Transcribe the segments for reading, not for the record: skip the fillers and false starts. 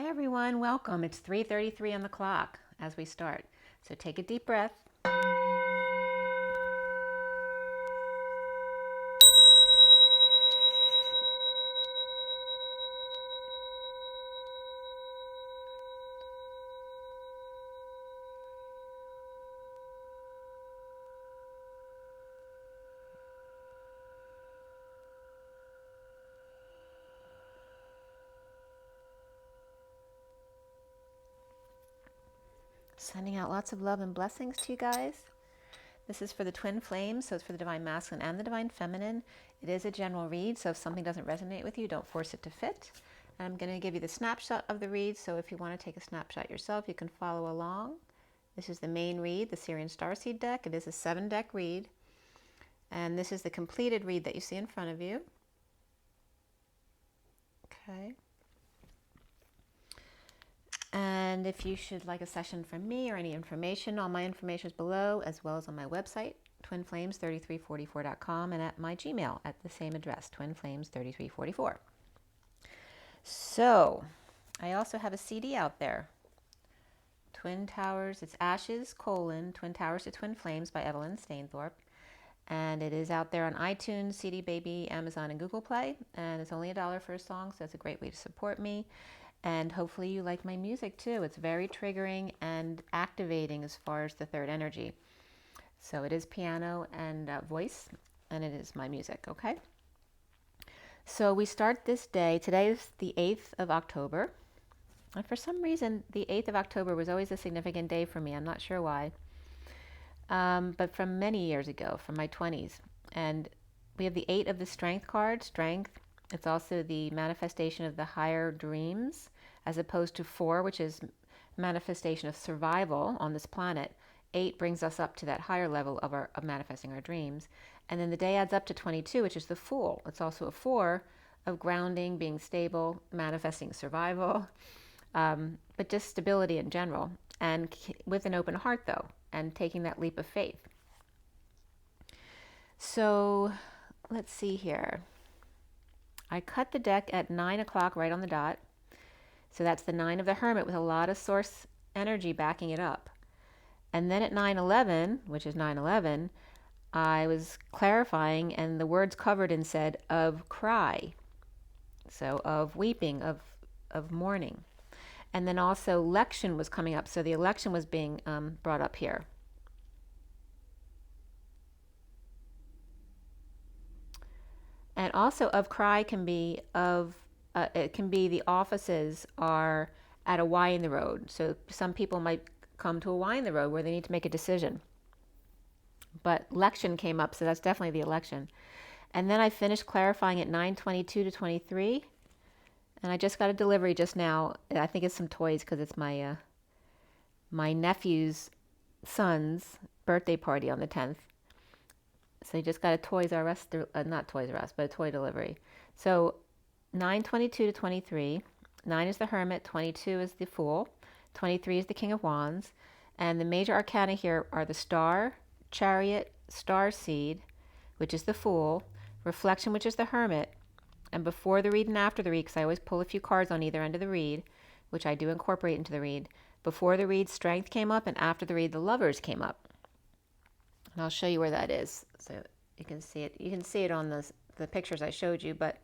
everyone, welcome. It's 3:33 on the clock as we start. So take a deep breath. Sending out lots of love and blessings to you guys. This is for the twin flames, so it's for the divine masculine and the divine feminine. It is a general read, so if something doesn't resonate with you, don't force it to fit. I'm going to give you the snapshot of the read, so if you want to take a snapshot yourself, you can follow along. This is the main read, the SIRIAN STARSEED deck. It is a 7-deck read, and this is the completed read that you see in front of you. Okay. And if you should like a session from me or any information, all my information is below, as well as on my website, twinflames3344.com, and at my Gmail at the same address, twinflames3344. So, I also have a CD out there, Twin Towers, it's Ashes, Twin Towers to Twin Flames by Evelyn, Stainthorpe. And it is out there on iTunes, CD Baby, Amazon, and Google Play. And it's only $1 for a song, so that's a great way to support me. And hopefully you like my music too. It's very triggering and activating as far as the third energy. So it is piano and voice, and it is my music, okay? So we start this day. Today is the 8th of October. And for some reason, the 8th of October was always a significant day for me. I'm not sure why. But from many years ago, from my 20s. And we have the 8 of the Strength card, Strength. It's also the manifestation of the higher dreams, as opposed to 4, which is manifestation of survival on this planet. 8 brings us up to that higher level of manifesting our dreams. And then the day adds up to 22, which is the Fool. It's also a 4 of grounding, being stable, manifesting survival, but just stability in general. And with an open heart, though, and taking that leap of faith. So let's see here. I cut the deck at 9 o'clock right on the dot. So that's the 9 of the Hermit with a lot of source energy backing it up. And then at 9:11, which is 9/11, I was clarifying, and the words covered and said of cry. So of weeping, of mourning. And then also election was coming up. So the election was being brought up here. And also of cry can be it can be the offices are at a Y in the road. So some people might come to a Y in the road where they need to make a decision. But election came up, so that's definitely the election. And then I finished clarifying at 9:22 to 23. And I just got a delivery just now. I think it's some toys because it's my my nephew's son's birthday party on the 10th. So he just got a Toys R Us, not Toys R Us, but a toy delivery. So 9:22 to 23. 9 is the Hermit, 22 is the Fool, 23 is the King of Wands. And the major arcana here are the Star, Chariot, Starseed, which is the Fool, Reflection, which is the Hermit. And before the read and after the read, because I always pull a few cards on either end of the read, which I do incorporate into the read. Before the read, Strength came up, and after the read, the Lovers came up. And I'll show you where that is, so you can see it. You can see it on the pictures I showed you, but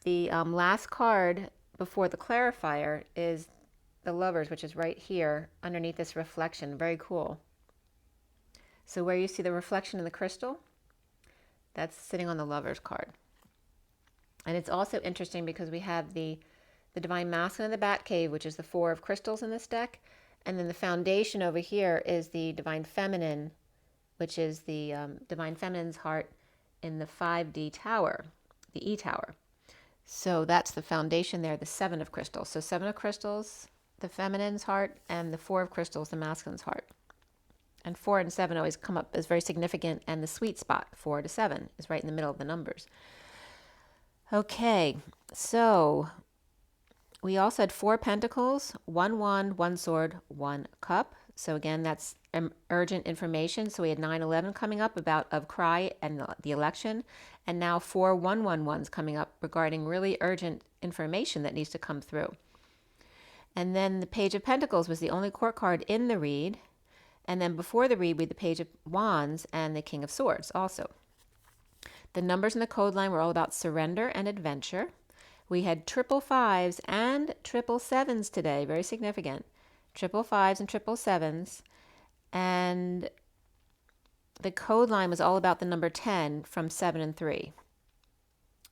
the last card before the clarifier is the Lovers, which is right here underneath this reflection. Very cool. So where you see the reflection in the crystal, that's sitting on the Lovers card. And it's also interesting because we have the Divine Masculine in the Batcave, which is the 4 of crystals in this deck. And then the foundation over here is the Divine Feminine, which is the Divine Feminine's heart in the 5D tower, the E tower. So that's the foundation there, the 7 of crystals. So 7 of crystals, the feminine's heart, and the 4 of crystals, the masculine's heart. And 4 and 7 always come up as very significant, and the sweet spot, 4 to 7, is right in the middle of the numbers. Okay, so we also had 4 pentacles, 1 wand, 1 sword, 1 cup. So again, that's urgent information. So we had 9/11 coming up about of cry and the election, and now 4 111s coming up regarding really urgent information that needs to come through. And then the Page of Pentacles was the only court card in the read. And then before the read, we had the Page of Wands and the King of Swords also. The numbers in the code line were all about surrender and adventure. We had 555s and 777s today, very significant. 555s and 777s. And the code line was all about the number 10 from 7 and 3.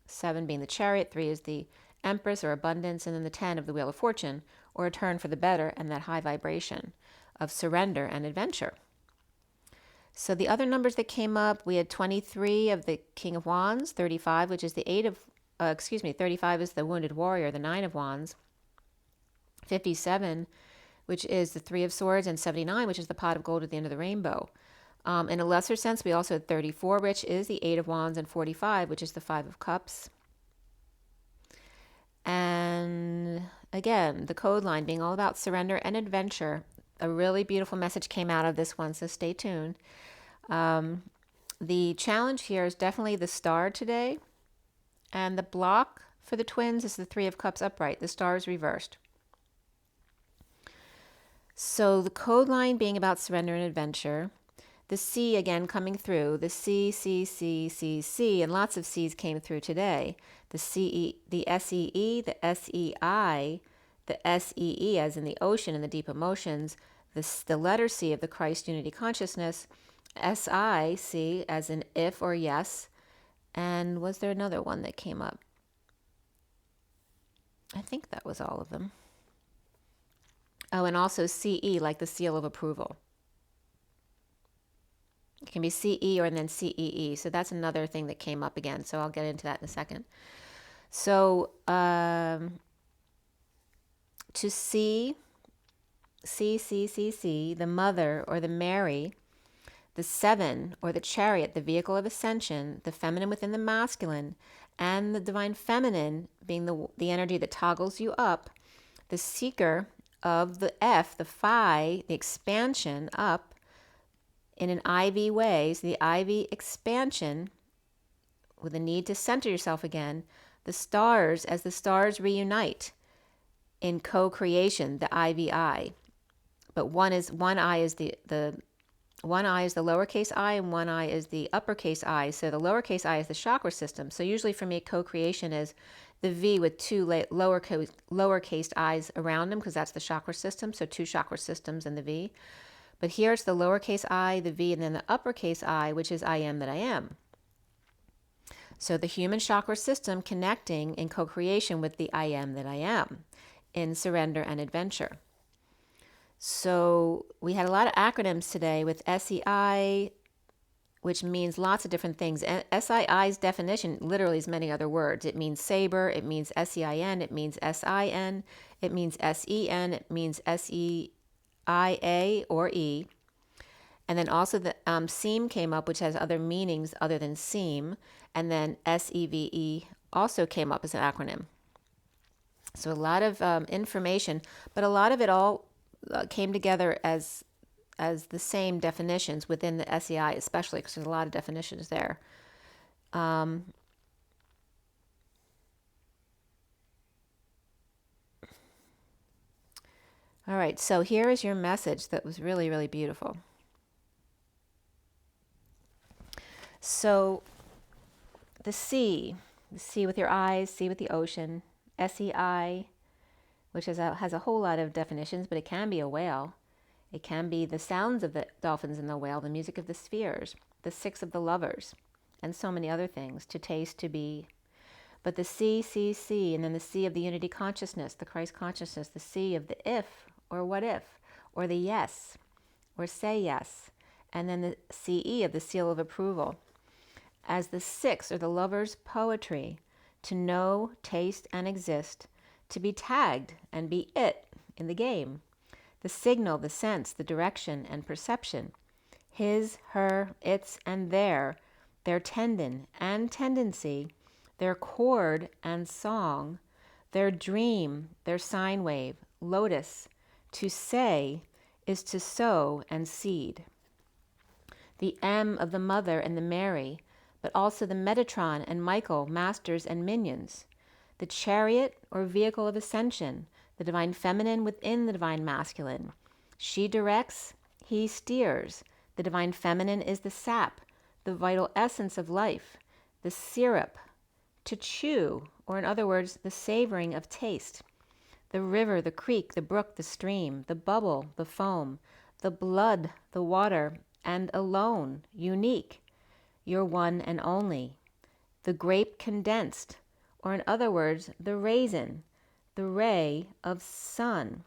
7 being the Chariot, 3 is the Empress or abundance, and then the 10 of the Wheel of Fortune, or a turn for the better, and that high vibration of surrender and adventure. So the other numbers that came up, we had 23 of the King of Wands, 35, which is the 35 is the Wounded Warrior, the 9 of Wands, 57, which is the 3 of Swords, and 79, which is the Pot of Gold at the end of the rainbow. In a lesser sense, we also had 34, which is the 8 of Wands, and 45, which is the 5 of Cups. And again, the code line being all about surrender and adventure. A really beautiful message came out of this one, so stay tuned. The challenge here is definitely the star today. And the block for the twins is the 3 of Cups upright. The star is reversed. So the code line being about surrender and adventure. The C again coming through. The C, and lots of C's came through today. The CE, the SEE, the SEI, the SEE as in the ocean and the deep emotions. The letter C of the Christ Unity Consciousness. SIC as in if or yes. And was there another one that came up? I think that was all of them. Oh, and also CE, like the seal of approval. It can be CE or then CEE. So that's another thing that came up again. So I'll get into that in a second. So to C, the mother or the Mary, the 7 or the Chariot, the vehicle of ascension, the feminine within the masculine, and the divine feminine being the energy that toggles you up, the seeker of the F, the Phi, the expansion up in an IV way, so the IV expansion with a need to center yourself again, the stars as the stars reunite in co-creation, the IVI. But one eye is the lowercase I and one eye is the uppercase I. So the lowercase I is the chakra system. So usually for me, co-creation is the V with 2 lowercase I's around them because that's the chakra system. So 2 chakra systems in the V. But here it's the lowercase I, the V, and then the uppercase I, which is I am that I am. So the human chakra system connecting in co-creation with the I am that I am in surrender and adventure. So we had a lot of acronyms today with SEI, which means lots of different things. And SII's definition literally is many other words. It means saber, it means SEIN, it means SIN, it means SEN, it means SEIA or E. And then also the SEAM came up, which has other meanings other than seam. And then SEVE also came up as an acronym. So a lot of information, but a lot of it all came together as the same definitions within the SEI, especially because there's a lot of definitions there. All right, so here is your message that was really, really beautiful. So the sea with your eyes, sea with the ocean, SEI, which has a whole lot of definitions, but it can be a whale. It can be the sounds of the dolphins and the whale, the music of the spheres, the 6 of the lovers, and so many other things, to taste, to be. But the C, and then the C of the unity consciousness, the Christ consciousness, the C of the if, or what if, or the yes, or say yes, and then the CE of the seal of approval. As the 6 or the lover's poetry, to know, taste, and exist, to be tagged and be it in the game. The signal, the sense, the direction, and perception. His, her, its, and their tendon and tendency, their chord and song, their dream, their sine wave, lotus. To say is to sow and seed. The M of the mother and the Mary, but also the Metatron and Michael, masters and minions. The chariot or vehicle of ascension, the divine feminine within the divine masculine. She directs, he steers. The divine feminine is the sap, the vital essence of life, the syrup to chew, or in other words, the savoring of taste. The river, the creek, the brook, the stream, the bubble, the foam, the blood, the water, and alone, unique, your one and only. The grape condensed, or in other words, the raisin, the ray of sun.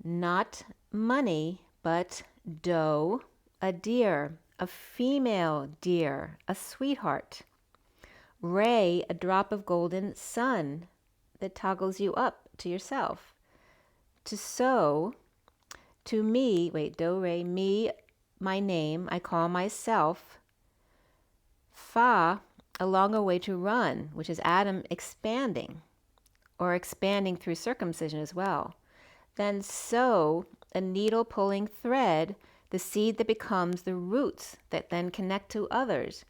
Not money, but dough, a deer, a female deer, a sweetheart. Ray, a drop of golden sun that toggles you up to yourself. To sow, to me, do, re, me, my name, I call myself. Fa, a longer way to run, which is Adam expanding, or expanding through circumcision as well. Then sow, a needle pulling thread, the seed that becomes the roots that then connect to others.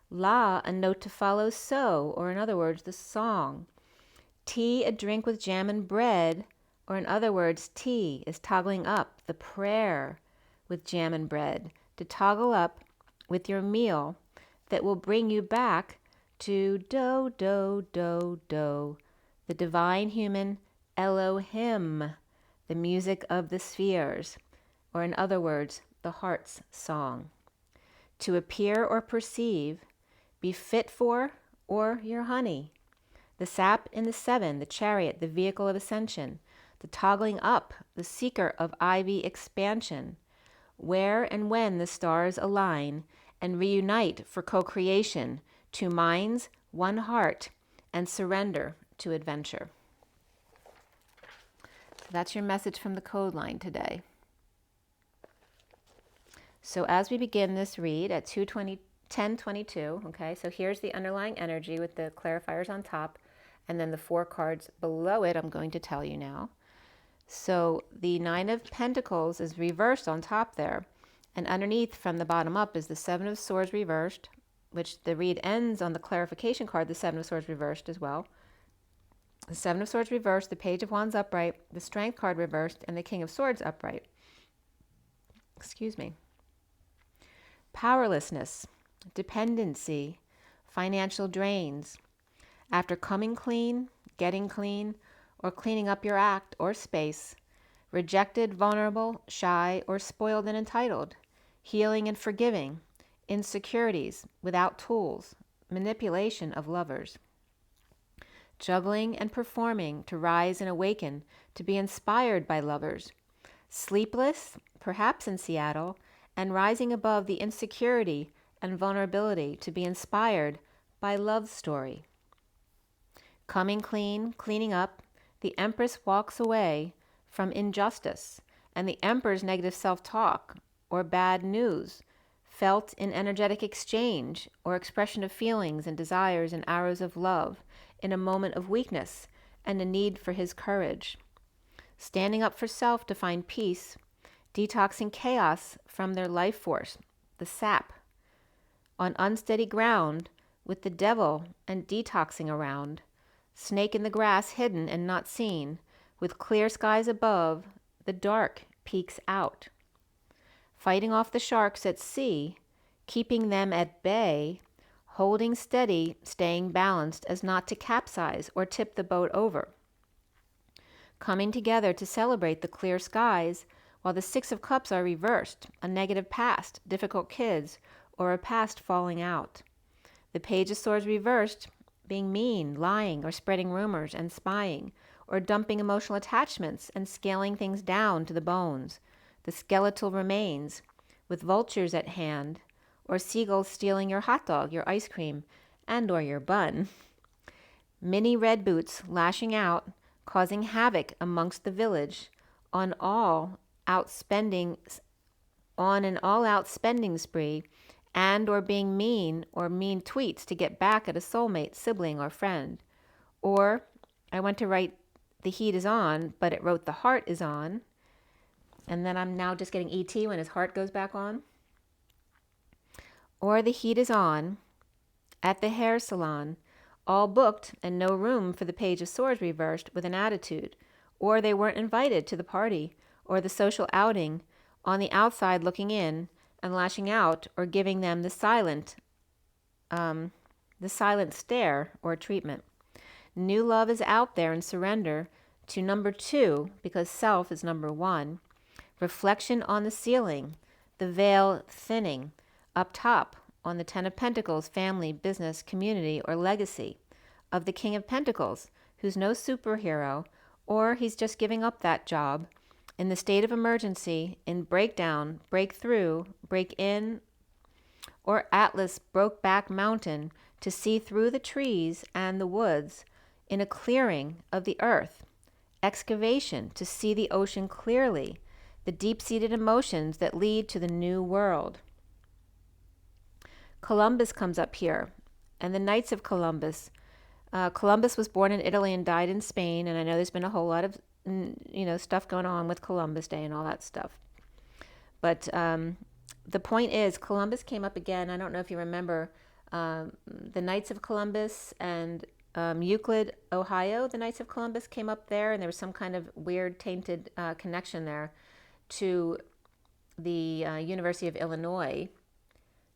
La, a note to follow so, or in other words, the song. Tea, a drink with jam and bread, or in other words, tea is toggling up the prayer with jam and bread, to toggle up with your meal that will bring you back to do, do, do, do, the divine human Elohim, the music of the spheres, or in other words, the heart's song. To appear or perceive, be fit for, or your honey. The sap in the seven, the chariot, the vehicle of ascension, the toggling up, the seeker of ivy expansion, where and when the stars align and reunite for co-creation, two minds, one heart, and surrender to adventure. So that's your message from the code line today. So as we begin this read at 10:22, okay, so here's the underlying energy with the clarifiers on top, and then the 4 cards below it I'm going to tell you now. So the 9 of Pentacles is reversed on top there, and underneath from the bottom up is the 7 of Swords reversed, which the read ends on the clarification card, the 7 of Swords reversed as well. The 7 of Swords reversed, the Page of Wands upright, the Strength card reversed, and the King of Swords upright. Excuse me. Powerlessness, dependency, financial drains. After coming clean, getting clean, or cleaning up your act or space, rejected, vulnerable, shy, or spoiled and entitled, healing and forgiving, insecurities, without tools, manipulation of lovers. Juggling and performing to rise and awaken, to be inspired by lovers. Sleepless, perhaps in Seattle, and rising above the insecurity and vulnerability to be inspired by love story. Coming clean, cleaning up, the Empress walks away from injustice and the Emperor's negative self-talk or bad news felt in energetic exchange or expression of feelings and desires and arrows of love in a moment of weakness and a need for his courage. Standing up for self to find peace, detoxing chaos from their life force, the sap, on unsteady ground with the devil and detoxing around, snake in the grass hidden and not seen, with clear skies above, the dark peeks out. Fighting off the sharks at sea, keeping them at bay, holding steady, staying balanced as not to capsize or tip the boat over. Coming together to celebrate the clear skies while the 6 of Cups are reversed, a negative past, difficult kids, or a past falling out. The Page of Swords reversed, being mean, lying, or spreading rumors and spying, or dumping emotional attachments and scaling things down to the bones, the skeletal remains, with vultures at hand, or seagulls stealing your hot dog, your ice cream, and or your bun. Mini red boots lashing out, causing havoc amongst the village, on an all-out spending spree, and or being mean or mean tweets to get back at a soulmate, sibling, or friend. Or I went to write the heat is on, but it wrote the heart is on. And then I'm now just getting ET when his heart goes back on. Or the heat is on at the hair salon, all booked and no room for the Page of Swords reversed with an attitude, or they weren't invited to the party or the social outing, on the outside looking in and lashing out or giving them the silent stare or treatment. New love is out there and surrender to number 2 because self is number 1. Reflection on the ceiling, the veil thinning, up top on the 10 of Pentacles, family, business, community, or legacy of the King of Pentacles, who's no superhero, or he's just giving up that job in the state of emergency, in breakdown, breakthrough, break in, or Atlas broke back mountain to see through the trees and the woods in a clearing of the earth, excavation to see the ocean clearly, the deep-seated emotions that lead to the new world. Columbus comes up here, and the Knights of Columbus. Columbus was born in Italy and died in Spain, and I know there's been a whole lot of stuff going on with Columbus Day and all that stuff. But the point is, Columbus came up again. I don't know if you remember the Knights of Columbus and Euclid, Ohio. The Knights of Columbus came up there, and there was some kind of weird tainted connection there to the University of Illinois,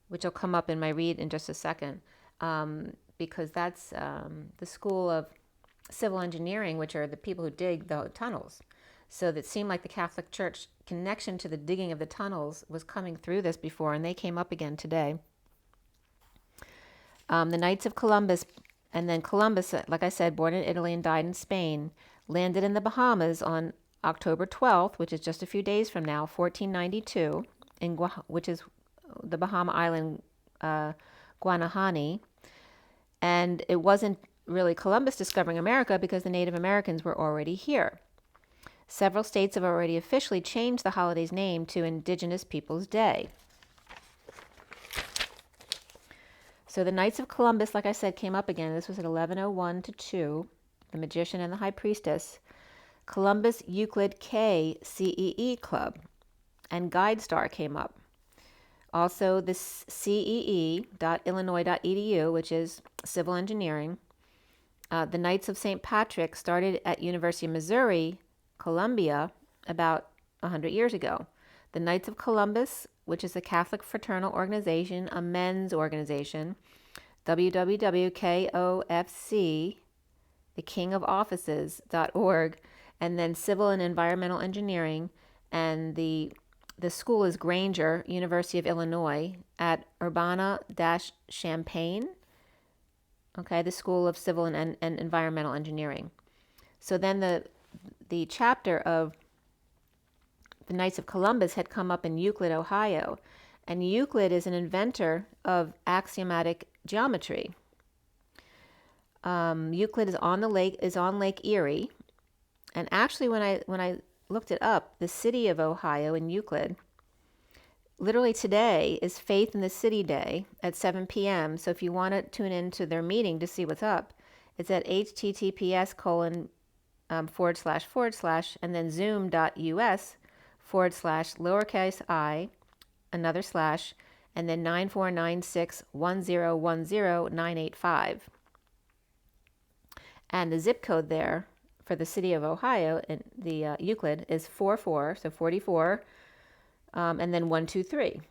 which will come up in my read in just a second, because that's the School of Civil Engineering, which are the people who dig the tunnels. So that seemed like the Catholic Church connection to the digging of the tunnels was coming through this before, and they came up again today. The Knights of Columbus, and then Columbus, like I said, born in Italy and died in Spain, landed in the Bahamas on October 12th, which is just a few days from now, 1492, which is the Bahama island Guanahani. And it wasn't really Columbus discovering America because the Native Americans were already here. Several states have already officially changed the holiday's name to Indigenous Peoples Day. So the Knights of Columbus, like I said, came up again. This was at 11:01 to 2, the Magician and the High Priestess. Columbus Euclid K CEE Club and Guide Star came up. Also, the CEE.illinois.edu, which is civil engineering. The Knights of St. Patrick started at University of Missouri, Columbia, about 100 years ago. The Knights of Columbus, which is a Catholic fraternal organization, a men's organization, www.kofc, the King of Offices.org, and then civil and environmental engineering, and the school is Granger, University of Illinois, at Urbana-Champaign. Okay, the School of Civil and Environmental Engineering. So then the chapter of the Knights of Columbus had come up in Euclid, Ohio. And Euclid is an inventor of axiomatic geometry. Euclid is on Lake Erie. And actually, when I looked it up, the city of Ohio in Euclid, literally today is Faith in the City Day at 7 p.m. So if you want to tune into their meeting to see what's up, it's at https:// and then zoom.us/I, another slash, and then 94961010,985. And the zip code there for the city of Ohio, in the Euclid, is 44, so 44, and then 123.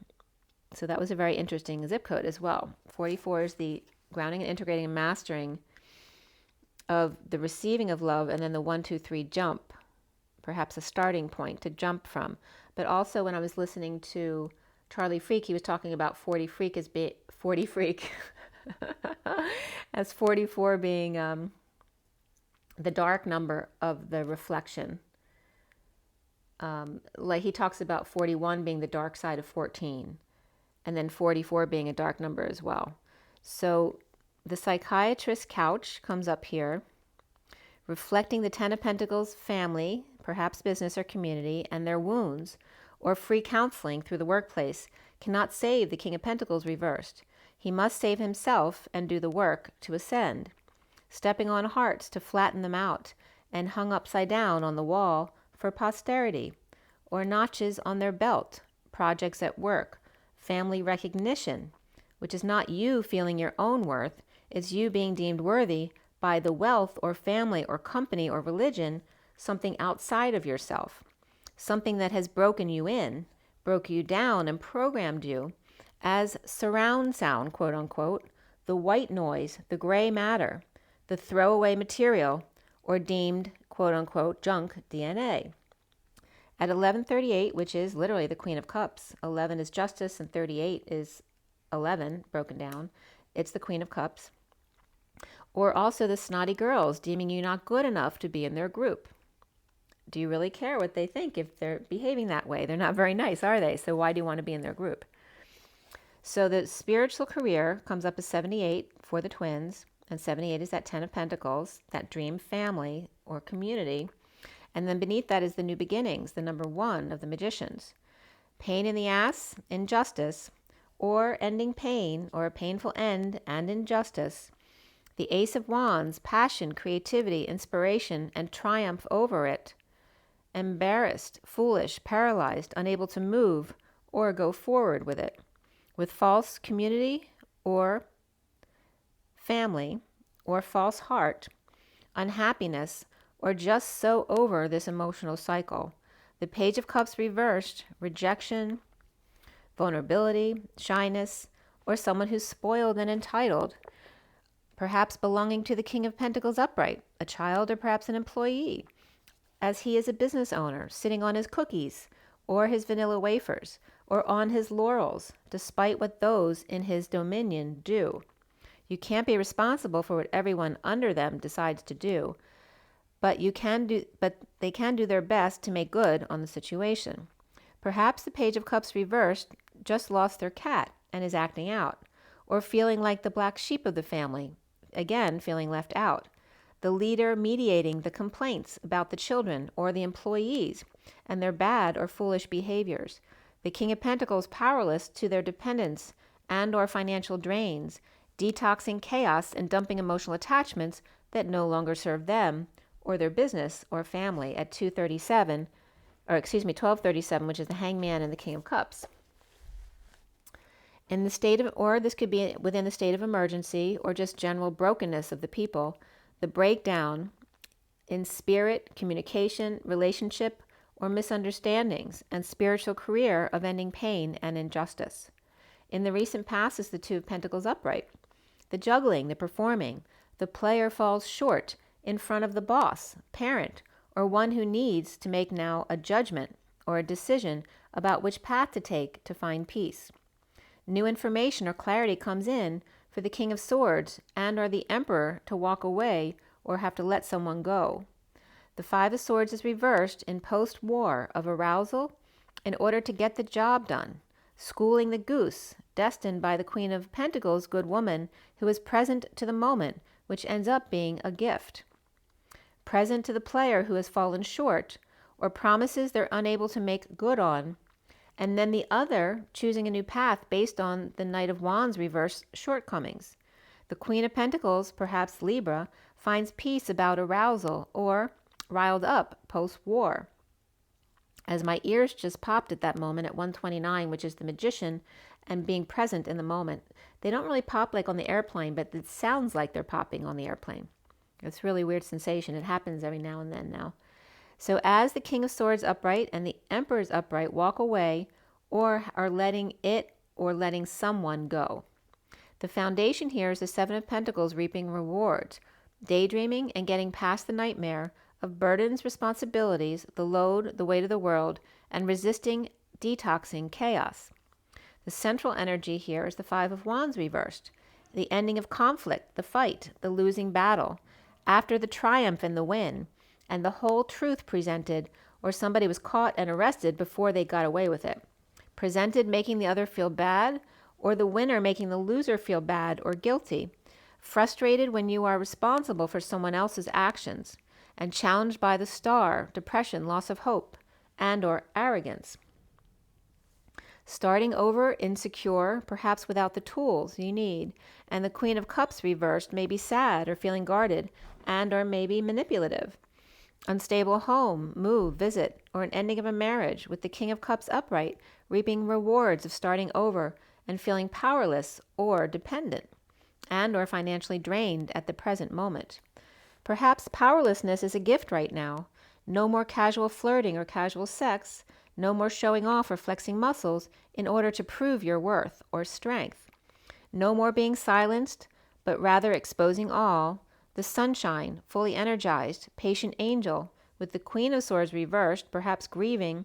So that was a very interesting zip code as well. 44 is the grounding and integrating and mastering of the receiving of love, and then the 123 jump, perhaps a starting point to jump from. But also when I was listening to Charlie Freak, he was talking about 40 freak as 40 freak as 44 being the dark number of the reflection. Like he talks about 41 being the dark side of 14, and then 44 being a dark number as well. So the psychiatrist's couch comes up here, reflecting the 10 of Pentacles family, perhaps business or community, and their wounds, or free counseling through the workplace, cannot save the King of Pentacles reversed. He must save himself and do the work to ascend. Stepping on hearts to flatten them out, and hung upside down on the wall for posterity, or notches on their belt, projects at work, family recognition, which is not you feeling your own worth, It's you being deemed worthy by the wealth or family or company or religion, something outside of yourself, something that has broken you in, broke you down and programmed you as surround sound, quote unquote, the white noise, the gray matter, the throwaway material, or deemed, quote unquote, junk DNA. At 1138, which is literally the Queen of Cups, 11 is justice and 38 is 11 broken down, it's the Queen of Cups. Or also the snotty girls deeming you not good enough to be in their group. Do you really care what they think if they're behaving that way? They're not very nice, are they? So why do you want to be in their group? So the spiritual career comes up as 78 for the twins, and 78 is that 10 of Pentacles, that dream family or community. And then beneath that is the new beginnings, the number 1 of the magicians. Pain in the ass, injustice, or ending pain, or a painful end and injustice. The Ace of Wands, passion, creativity, inspiration, and triumph over it. Embarrassed, foolish, paralyzed, unable to move or go forward with it. With false community or family or false heart, unhappiness, or just so over this emotional cycle. The Page of Cups reversed, rejection, vulnerability, shyness, or someone who's spoiled and entitled, perhaps belonging to the King of Pentacles upright, a child or perhaps an employee, as he is a business owner, sitting on his cookies or his vanilla wafers, or on his laurels, despite what those in his dominion do. You can't be responsible for what everyone under them decides to do, but they can do their best to make good on the situation. Perhaps the Page of Cups reversed just lost their cat and is acting out, or feeling like the black sheep of the family, again feeling left out. The leader mediating the complaints about the children or the employees and their bad or foolish behaviors. The King of Pentacles powerless to their dependence and or financial drains, detoxing chaos and dumping emotional attachments that no longer serve them or their business or family at 1237, which is the Hangman and the King of Cups. In the state of, or this could be within the state of emergency or just general brokenness of the people, the breakdown in spirit, communication, relationship, or misunderstandings, and spiritual career of ending pain and injustice. In the recent past is the Two of Pentacles upright. The juggling, the performing, the player falls short in front of the boss, parent, or one who needs to make now a judgment or a decision about which path to take to find peace. New information or clarity comes in for the King of Swords and or the Emperor to walk away or have to let someone go. The Five of Swords is reversed in post-war of arousal in order to get the job done, schooling the goose, destined by the Queen of Pentacles, good woman, who is present to the moment, which ends up being a gift. Present to the player who has fallen short or promises they're unable to make good on, and then the other choosing a new path based on the Knight of Wands reverse shortcomings. The Queen of Pentacles, perhaps Libra, finds peace about arousal or riled up post-war. As my ears just popped at that moment at 129, which is the Magician, and being present in the moment. They don't really pop like on the airplane, but it sounds like they're popping on the airplane. It's a really weird sensation. It happens every now and then now. So as the King of Swords upright and the Emperor's upright walk away or are letting it or letting someone go. The foundation here is the Seven of Pentacles reaping rewards, daydreaming and getting past the nightmare of burdens, responsibilities, the load, the weight of the world, and resisting, detoxing chaos. The central energy here is the Five of Wands reversed, the ending of conflict, the fight, the losing battle, after the triumph and the win, and the whole truth presented, or somebody was caught and arrested before they got away with it. Presented making the other feel bad, or the winner making the loser feel bad or guilty. Frustrated when you are responsible for someone else's actions, and challenged by the star, depression, loss of hope, and or arrogance. Starting over, insecure, perhaps without the tools you need, and the Queen of Cups reversed may be sad or feeling guarded, and or maybe manipulative. Unstable home, move, visit, or an ending of a marriage with the King of Cups upright, reaping rewards of starting over and feeling powerless or dependent. and or financially drained at the present moment. Perhaps powerlessness is a gift right now. No more casual flirting or casual sex, no more showing off or flexing muscles in order to prove your worth or strength. No more being silenced, but rather exposing all, the sunshine, fully energized, patient angel, with the Queen of Swords reversed, perhaps grieving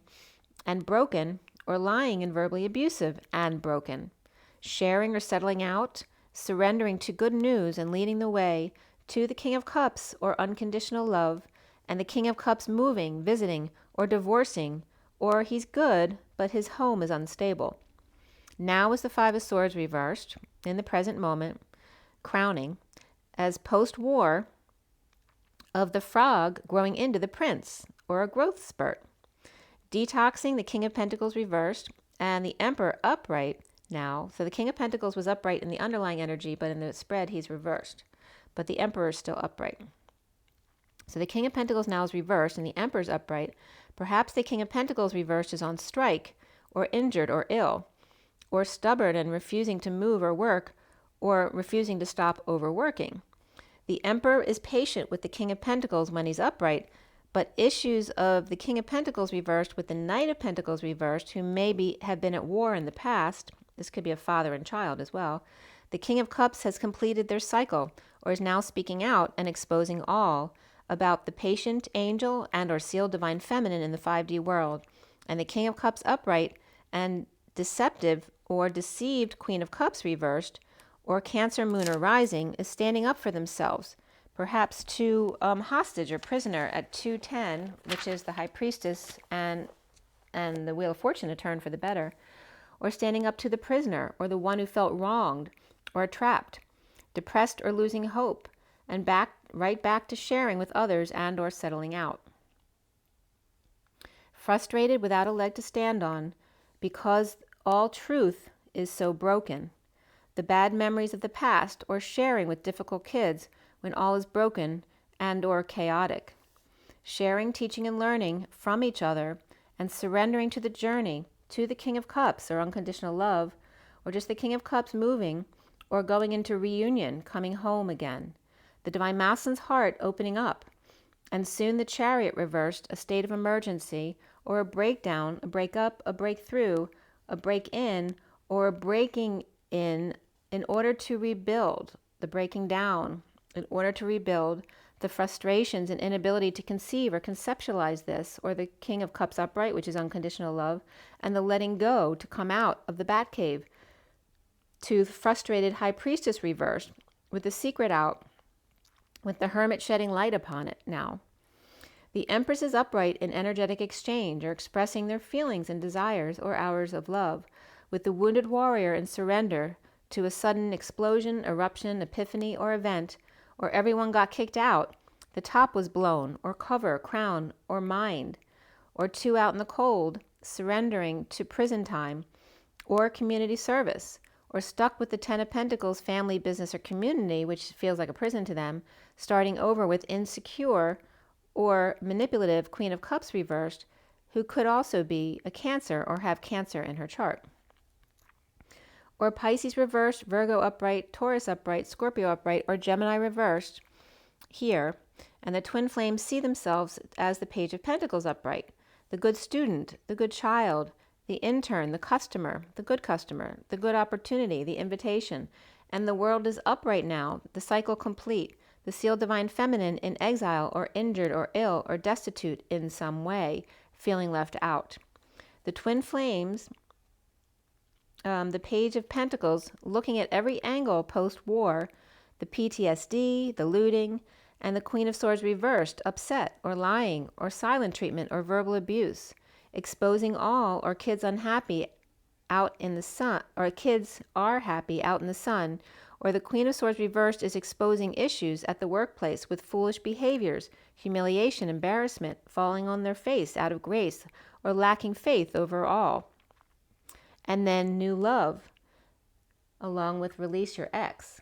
and broken, or lying and verbally abusive and broken. Sharing or settling out, surrendering to good news and leading the way to the King of Cups or unconditional love, and the King of Cups moving, visiting, or divorcing, or he's good, but his home is unstable. Now is the Five of Swords reversed, in the present moment, crowning, as post-war of the frog growing into the prince, or a growth spurt. Detoxing, the King of Pentacles reversed, and the Emperor upright now. So the King of Pentacles was upright in the underlying energy, but in the spread he's reversed. But the Emperor is still upright. So the King of Pentacles now is reversed, and the Emperor's upright. Perhaps the King of Pentacles reversed is on strike, or injured, or ill, or stubborn and refusing to move or work, or refusing to stop overworking. The Emperor is patient with the King of Pentacles when he's upright, but issues of the King of Pentacles reversed with the Knight of Pentacles reversed, who maybe have been at war in the past, this could be a father and child as well. The King of Cups has completed their cycle, or is now speaking out and exposing all about the patient angel and or sealed divine feminine in the 5D world. And the King of Cups upright and deceptive or deceived Queen of Cups reversed, or Cancer moon or rising, is standing up for themselves, perhaps to hostage or prisoner at 210, which is the High Priestess and the Wheel of Fortune, a turn for the better, or standing up to the prisoner or the one who felt wronged or trapped, depressed or losing hope, and right back to sharing with others and or settling out. Frustrated without a leg to stand on because all truth is so broken. The bad memories of the past, or sharing with difficult kids when all is broken and or chaotic. Sharing, teaching, and learning from each other and surrendering to the journey to the King of Cups or unconditional love, or just the King of Cups moving or going into reunion, coming home again. The Divine Masculine's heart opening up, and soon the Chariot reversed, a state of emergency or a breakdown, a breakup, a breakthrough, a break in, or a breaking in order to rebuild, the breaking down, in order to rebuild the frustrations and inability to conceive or conceptualize this, or the King of Cups upright, which is unconditional love, and the letting go to come out of the Batcave, to the frustrated High Priestess reversed, with the secret out, with the Hermit shedding light upon it now. The Empress is upright in energetic exchange, or expressing their feelings and desires or hours of love, with the Wounded Warrior in surrender to a sudden explosion, eruption, epiphany, or event, or everyone got kicked out, the top was blown, or cover, crown, or mind, or two out in the cold, surrendering to prison time, or community service, or stuck with the Ten of Pentacles, family, business, or community, which feels like a prison to them, starting over with insecure or manipulative Queen of Cups reversed, who could also be a Cancer or have Cancer in her chart. Or Pisces reversed, Virgo upright, Taurus upright, Scorpio upright, or Gemini reversed here, and the twin flames see themselves as the Page of Pentacles upright, the good student, the good child, the intern, the customer, the good opportunity, the invitation, and the world is upright now, the cycle complete, the sealed divine feminine in exile or injured or ill or destitute in some way, feeling left out. The twin flames, the Page of Pentacles, looking at every angle post-war, the PTSD, the looting, and the Queen of Swords reversed, upset or lying or silent treatment or verbal abuse, exposing all, or kids unhappy out in the sun, or kids are happy out in the sun, or the Queen of Swords reversed is exposing issues at the workplace with foolish behaviors, humiliation, embarrassment, falling on their face out of grace, or lacking faith overall. And then new love, along with release your ex.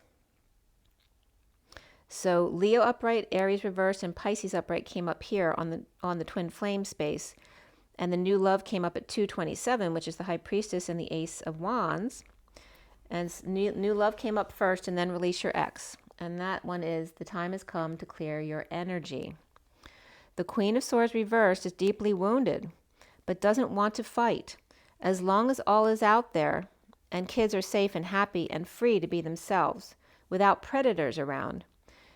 So Leo upright, Aries reversed, and Pisces upright came up here on the twin flame space. And the new love came up at 227, which is the High Priestess and the Ace of Wands. And new love came up first, and then release your ex. And that one is the time has come to clear your energy. The Queen of Swords reversed is deeply wounded, but doesn't want to fight. As long as all is out there and kids are safe and happy and free to be themselves without predators around.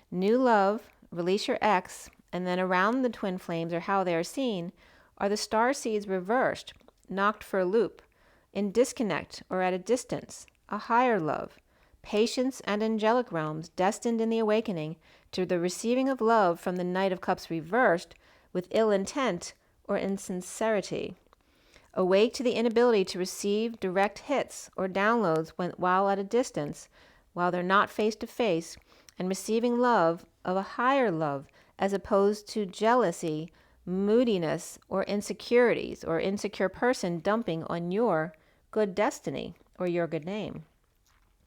New love, release your ex, and then around the twin flames, or how they are seen, are the starseeds reversed, knocked for a loop, in disconnect or at a distance, a higher love, patience and angelic realms destined in the awakening to the receiving of love from the Knight of Cups reversed with ill intent or insincerity. Awake to the inability to receive direct hits or downloads while at a distance, while they're not face to face, and receiving love of a higher love as opposed to jealousy, moodiness, or insecurities, or insecure person dumping on your good destiny or your good name.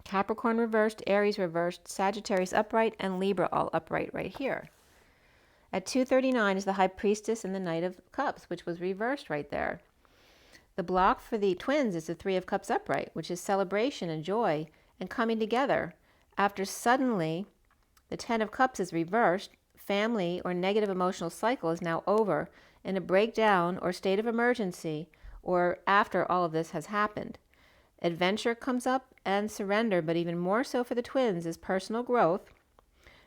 Capricorn reversed, Aries reversed, Sagittarius upright, and Libra all upright right here. At 2:39 is the High Priestess and the Knight of Cups, which was reversed right there. The block for the twins is the Three of Cups upright, which is celebration and joy and coming together. After suddenly the Ten of Cups is reversed, family or negative emotional cycle is now over in a breakdown or state of emergency, or after all of this has happened. Adventure comes up and surrender, but even more so for the twins is personal growth.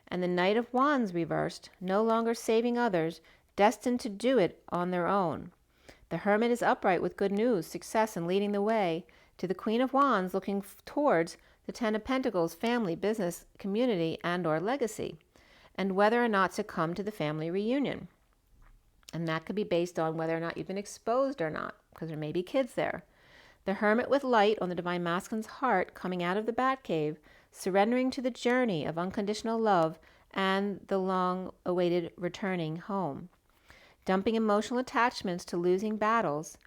And the Knight of Wands reversed, no longer saving others, destined to do it on their own. The Hermit is upright with good news, success, and leading the way to the Queen of Wands, looking towards the Ten of Pentacles, family, business, community, and or legacy, and whether or not to come to the family reunion. And that could be based on whether or not you've been exposed or not, because there may be kids there. The Hermit with light on the Divine Masculine's heart coming out of the Batcave, surrendering to the journey of unconditional love and the long-awaited returning home. Dumping emotional attachments to losing battles,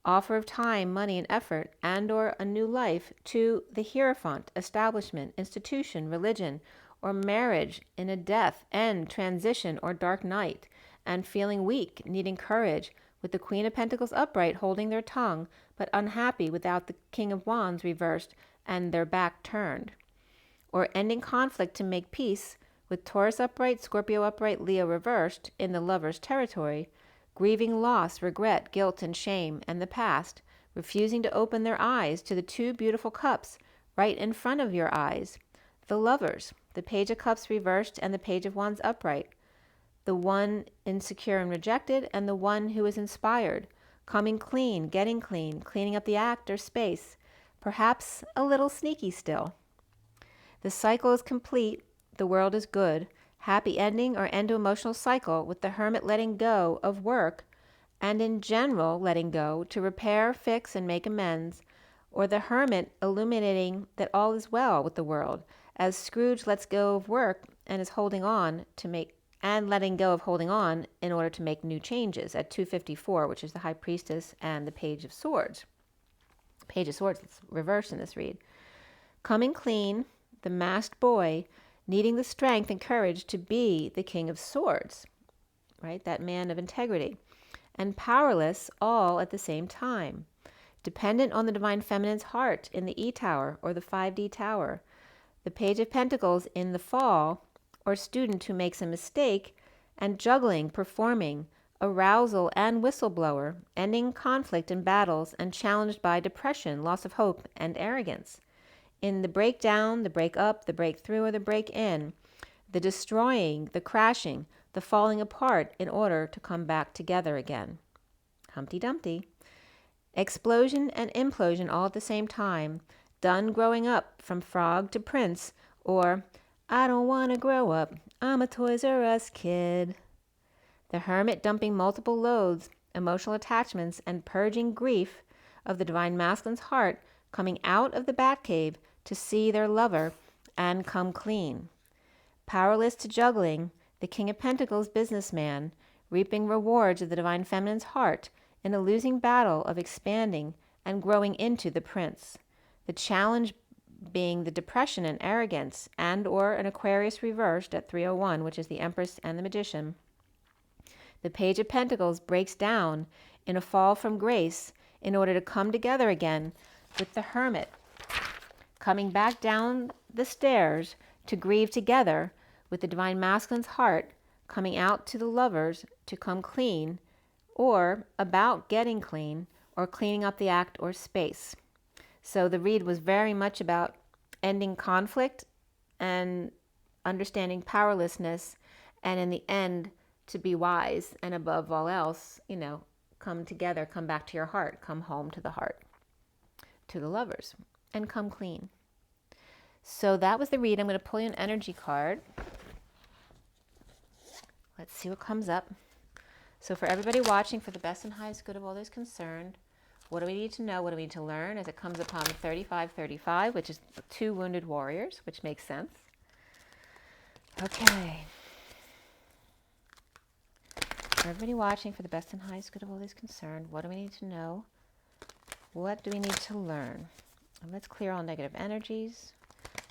offer of time, money, and effort, and or a new life to the Hierophant, establishment, institution, religion, or marriage in a death, end, transition, or dark night, and feeling weak, needing courage, with the Queen of Pentacles upright, holding their tongue, but unhappy without the King of Wands reversed and their back turned. Or ending conflict to make peace, with Taurus upright, Scorpio upright, Leo reversed in the lover's territory, grieving loss, regret, guilt, and shame, and the past, refusing to open their eyes to the two beautiful cups right in front of your eyes. The lovers, the Page of Cups reversed and the Page of Wands upright. The one insecure and rejected, and the one who is inspired, coming clean, getting clean, cleaning up the act or space, perhaps a little sneaky still. The cycle is complete, the world is good, happy ending or end to emotional cycle, with the Hermit letting go of work and in general letting go to repair, fix, and make amends, or the Hermit illuminating that all is well with the world, as Scrooge lets go of work and is holding on to make and letting go of holding on in order to make new changes at 254, which is the High Priestess and the Page of Swords. Page of Swords is reversed in this read. Coming clean, the masked boy needing the strength and courage to be the King of Swords, right? That man of integrity. And powerless all at the same time. Dependent on the Divine Feminine's heart in the E Tower or the 5D Tower. The Page of Pentacles in the fall, or student who makes a mistake, and juggling, performing, arousal, and whistleblower, ending conflict and battles, and challenged by depression, loss of hope, and arrogance. In the breakdown, the break up, the breakthrough, or the break in, the destroying, the crashing, the falling apart in order to come back together again. Humpty Dumpty. Explosion and implosion all at the same time, done growing up from frog to prince, or I don't want to grow up, I'm a Toys R Us kid. The Hermit dumping multiple loads, emotional attachments, and purging grief of the Divine Masculine's heart, coming out of the Batcave to see their lover and come clean. Powerless to juggling, the King of Pentacles businessman, reaping rewards of the Divine Feminine's heart in a losing battle of expanding and growing into the Prince. The challenge being the depression and arrogance, and or an Aquarius reversed at 301, which is the Empress and the Magician. The Page of Pentacles breaks down in a fall from grace in order to come together again with the Hermit, coming back down the stairs to grieve together with the divine masculine's heart coming out to the lovers to come clean, or about getting clean, or cleaning up the act or space. So the read was very much about ending conflict and understanding powerlessness, and in the end, to be wise, and above all else, come together, come back to your heart, come home to the heart, to the lovers, and come clean. So that was the read. I'm going to pull you an energy card. Let's see what comes up. So for everybody watching, for the best and highest good of all those concerned, what do we need to know? What do we need to learn as it comes upon 3535, which is 2 wounded warriors, which makes sense. Okay. For everybody watching, for the best and highest good of all those concerned, what do we need to know? What do we need to learn? And let's clear all negative energies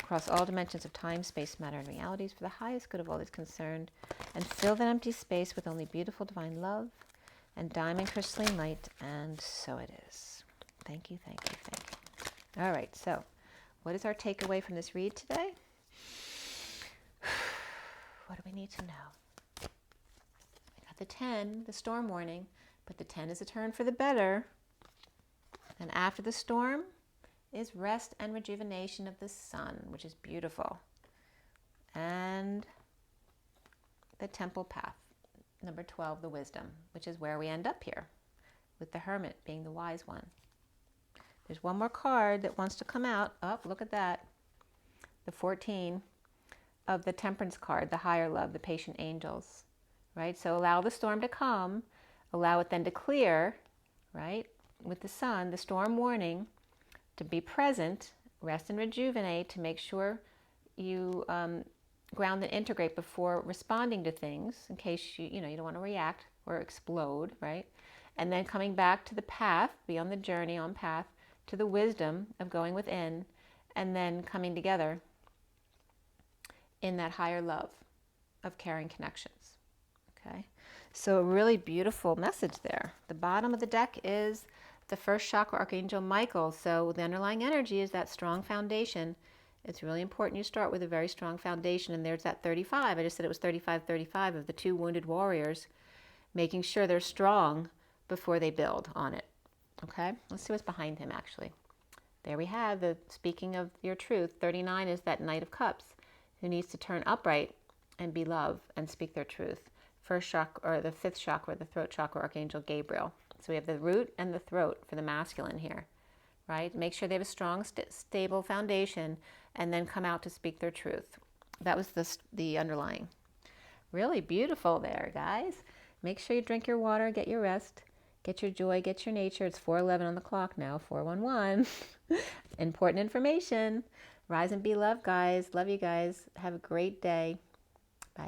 across all dimensions of time, space, matter, and realities for the highest good of all those concerned, and fill that empty space with only beautiful divine love and diamond crystalline light, and so it is. Thank you, thank you, thank you. All right, so what is our takeaway from this read today? What do we need to know? I got the 10, the storm warning, but the 10 is a turn for the better. And after the storm is rest and rejuvenation of the sun, which is beautiful. And the temple path, number 12, the wisdom, which is where we end up here, with the hermit being the wise one. There's one more card that wants to come out. Oh, look at that. The 14 of the temperance card, the higher love, the patient angels, right? So allow the storm to come, allow it then to clear, right? With the sun, the storm warning, to be present, rest and rejuvenate, to make sure you ground and integrate before responding to things, in case you don't want to react or explode, right? And then coming back to the path, be on the journey, on path, to the wisdom of going within, and then coming together in that higher love of caring connections, okay? So a really beautiful message there. The bottom of the deck is the first chakra, Archangel Michael. So the underlying energy is that strong foundation. It's really important you start with a very strong foundation. And there's that 35. I just said it was 3535 of the 2 wounded warriors, making sure they're strong before they build on it. Okay, let's see what's behind him actually. There we have the speaking of your truth. 39 is that Knight of Cups who needs to turn upright and be love and speak their truth. First chakra, or the 5th chakra, the throat chakra, Archangel Gabriel. So we have the root and the throat for the masculine here, right? Make sure they have a strong, stable foundation, and then come out to speak their truth. That was the underlying. Really beautiful there, guys. Make sure you drink your water, get your rest, get your joy, get your nature. It's 4:11 on the clock now, 411. Important information. Rise and be loved, guys. Love you guys. Have a great day.